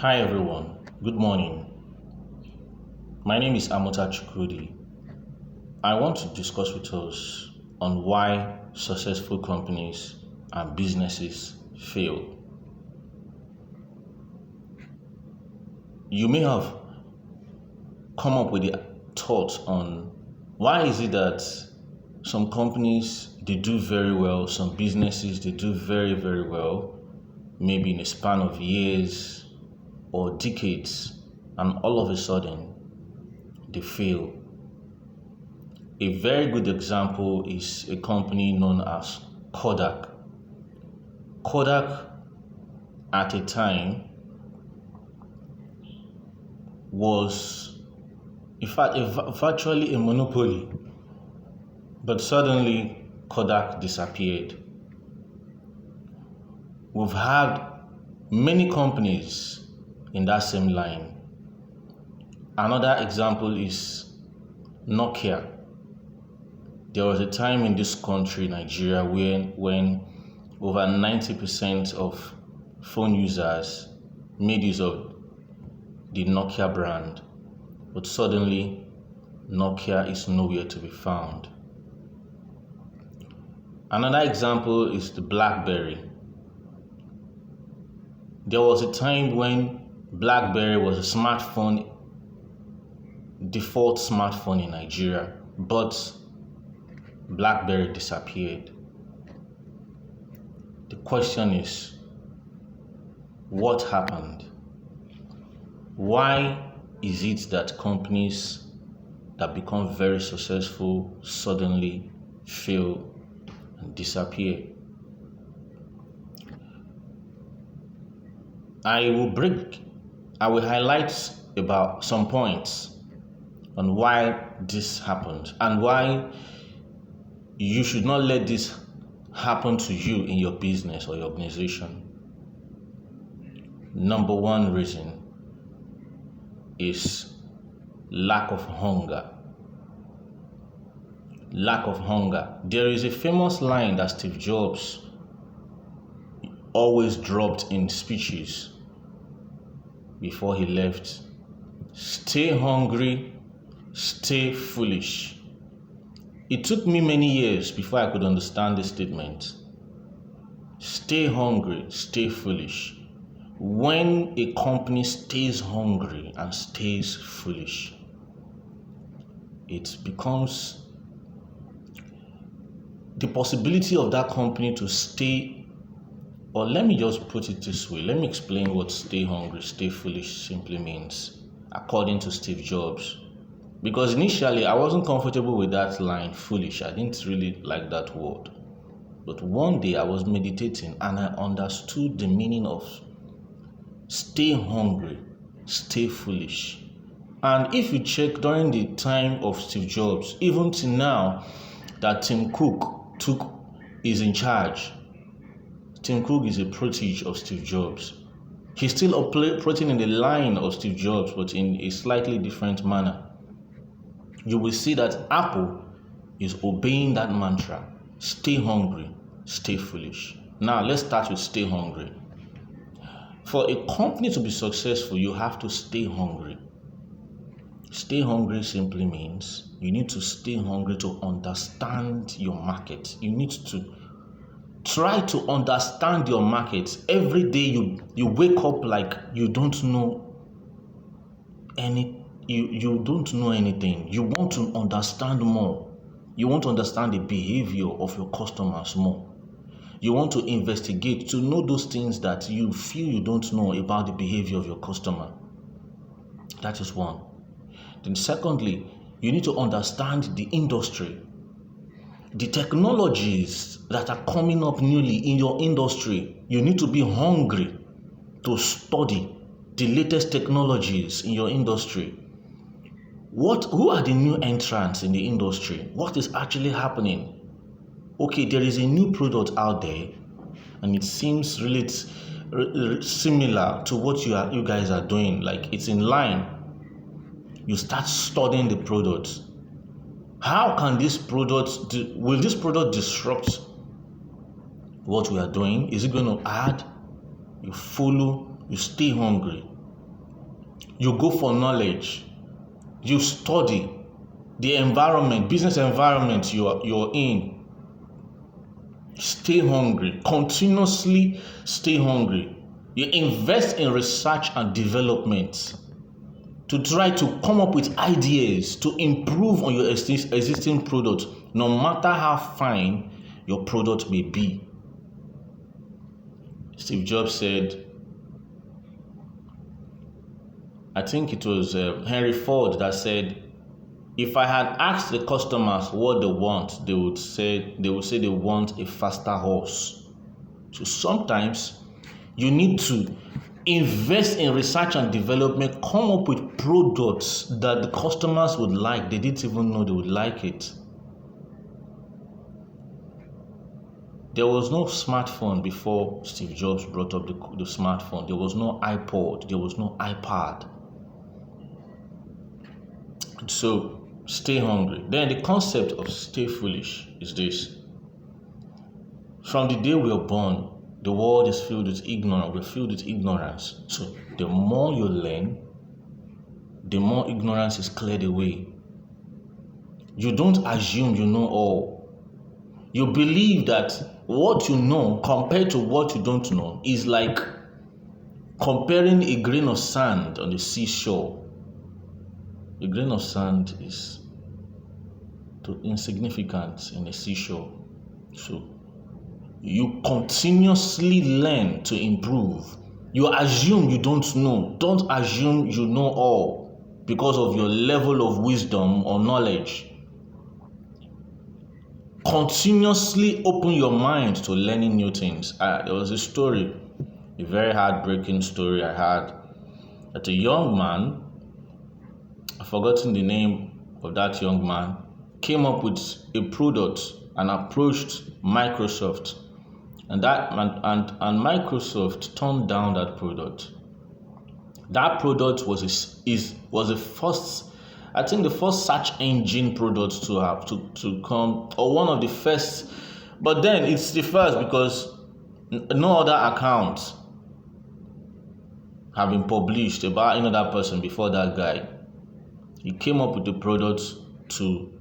Hi everyone, good morning. My name is Amota Chukwudi. I want to discuss with us on why successful companies and businesses fail. You may have come up with the thought on why is it that some companies they do very well, some businesses they do very well, maybe in a span of years or decades, and all of a sudden they fail. A very good example is a company known as Kodak. Kodak at a time was in fact virtually a monopoly, but suddenly Kodak disappeared. We've had many companies in that same line. Another example is Nokia. There was a time in this country, Nigeria, when over 90% of phone users made use of the Nokia brand, but suddenly Nokia is nowhere to be found. Another example is the BlackBerry. There was a time when BlackBerry was a default smartphone in Nigeria, but BlackBerry disappeared. The question is, what happened? Why is it that companies that become very successful suddenly fail and disappear? I will highlight about some points on why this happened and why you should not let this happen to you in your business or your organization. Number one reason is lack of hunger. Lack of hunger. There is a famous line that Steve Jobs always dropped in speeches before he left. Stay hungry, stay foolish. It took me many years before I could understand this statement. Stay hungry, stay foolish. When a company stays hungry and stays foolish, it becomes the possibility of that company to stay. Or let me just put it this way. Let me explain what stay hungry, stay foolish simply means, according to Steve Jobs. Because initially, I wasn't comfortable with that line, foolish. I didn't really like that word. But one day, I was meditating and I understood the meaning of stay hungry, stay foolish. And if you check during the time of Steve Jobs, even till now, that Tim Cook is in charge. Tim Cook is a protege of Steve Jobs. He's still operating in the line of Steve Jobs, but in a slightly different manner. You will see that Apple is obeying that mantra. Stay hungry, stay foolish. Now, let's start with stay hungry. For a company to be successful, you have to stay hungry. Stay hungry simply means you need to stay hungry to understand your market. You need to try to understand your market. Every day you wake up like you don't know you don't know anything. You want to understand more. You want to understand the behavior of your customers more. You want to investigate to know those things that you feel you don't know about the behavior of your customer. That is one. Then secondly, you need to understand the industry. The technologies that are coming up newly in your industry, you need to be hungry to study the latest technologies in your industry. Who are the new entrants in the industry? What is actually happening? Okay, there is a new product out there and it seems really similar to what you guys are doing. Like it's in line. You start studying the product. How can will this product disrupt what we are doing? Is it going to add? You follow, you stay hungry. You go for knowledge. You study the environment, business environment you're in. Stay hungry. Continuously stay hungry. You invest in research and development to try to come up with ideas to improve on your existing product, no matter how fine your product may be. Steve Jobs said, I think it was Henry Ford that said, if I had asked the customers what they want, they would say they want a faster horse. So sometimes you need to invest in research and development, come up with products that the customers would like. They didn't even know they would like it. There was no smartphone before Steve Jobs brought up the smartphone. There was no iPod. There was no iPad. So stay hungry. Then the concept of stay foolish is this. From the day we are born, the world is filled with ignorance. We're filled with ignorance. So the more you learn, the more ignorance is cleared away. You don't assume you know all. You believe that what you know compared to what you don't know is like comparing a grain of sand on the seashore. A grain of sand is insignificant in a seashore. So you continuously learn to improve. You assume you don't know. Don't assume you know all because of your level of wisdom or knowledge. Continuously open your mind to learning new things. There was a story, a very heartbreaking story I had, that a young man, I've forgotten the name of that young man, came up with a product and approached Microsoft. And Microsoft turned down that product. That product was the first, I think the first search engine product to have to come, or one of the first, but then it's the first because no other accounts have been published about another person before that guy. He came up with the product to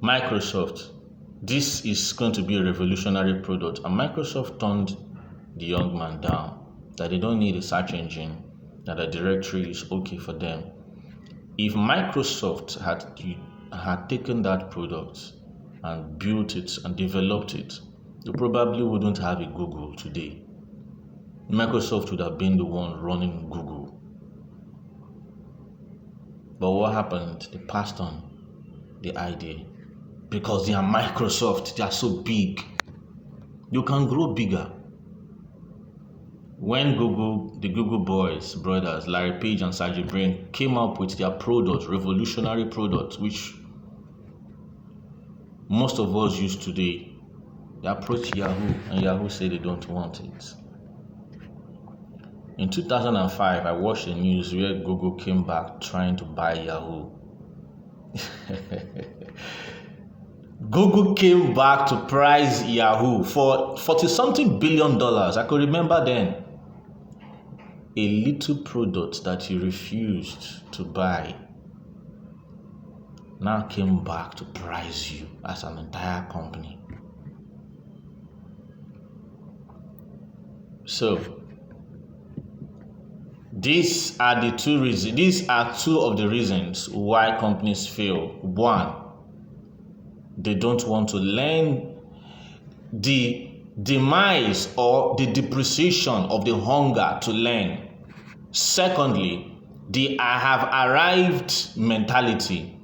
Microsoft. This is going to be a revolutionary product, and Microsoft turned the young man down, that they don't need a search engine, that a directory is okay for them. If Microsoft had taken that product and built it and developed it, they probably wouldn't have a Google today. Microsoft would have been the one running Google. But what happened? They passed on the idea. Because they are Microsoft, they are so big. You can grow bigger. When the Google brothers, Larry Page and Sergey Brin, came up with their product, revolutionary product, which most of us use today, they approached Yahoo, and Yahoo said they don't want it. In 2005, I watched the news where Google came back trying to buy Yahoo. Google came back to price Yahoo for $40-something billion. I could remember then. A little product that you refused to buy now came back to price you as an entire company. So, these are two of the reasons why companies fail. One, they don't want to learn the demise or the depreciation of the hunger to learn. Secondly, the I have arrived mentality.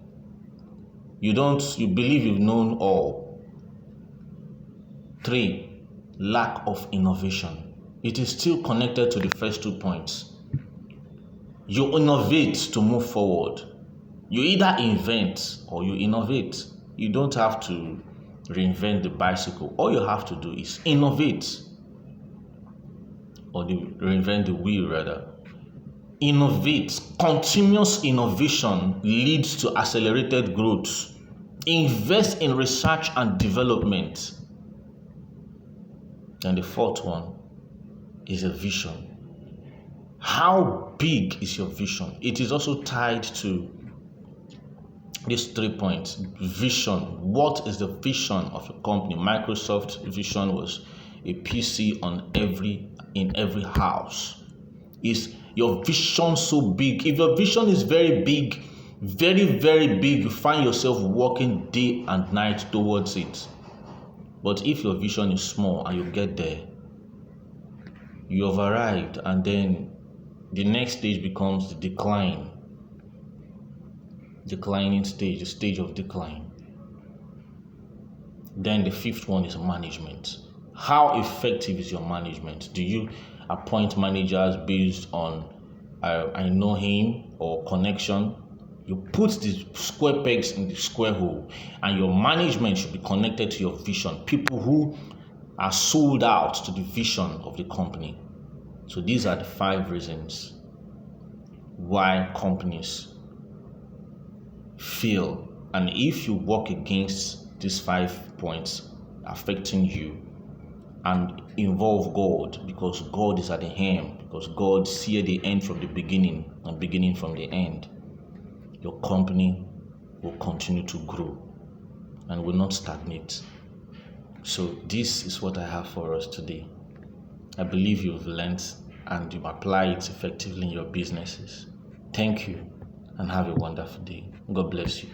You believe you've known all. 3, lack of innovation. It is still connected to the first 2 points. You innovate to move forward. You either invent or you innovate. You don't have to reinvent the bicycle. All you have to do is innovate, or reinvent the wheel rather. Innovate. Continuous innovation leads to accelerated growth. Invest in research and development. And the fourth one is a vision. How big is your vision? It is also tied to these 3 points. Vision. What is the vision of your company? Microsoft vision was a PC in every house. Is your vision so big? If your vision is very big, very, very big, you find yourself working day and night towards it. But if your vision is small and you get there, you have arrived, and then the next stage becomes the declining stage, the stage of decline. Then the 5th one is management. How effective is your management? Do you appoint managers based on I know him or connection? You put the square pegs in the square hole, and your management should be connected to your vision. People who are sold out to the vision of the company. So these are the 5 reasons why companies fail. And if you work against these 5 points affecting you and involve God, because God is at the helm, because God sees the end from the beginning and beginning from the end, your company will continue to grow and will not stagnate. So this is what I have for us today. I believe you've learned and you apply it effectively in your businesses. Thank you and have a wonderful day. God bless you.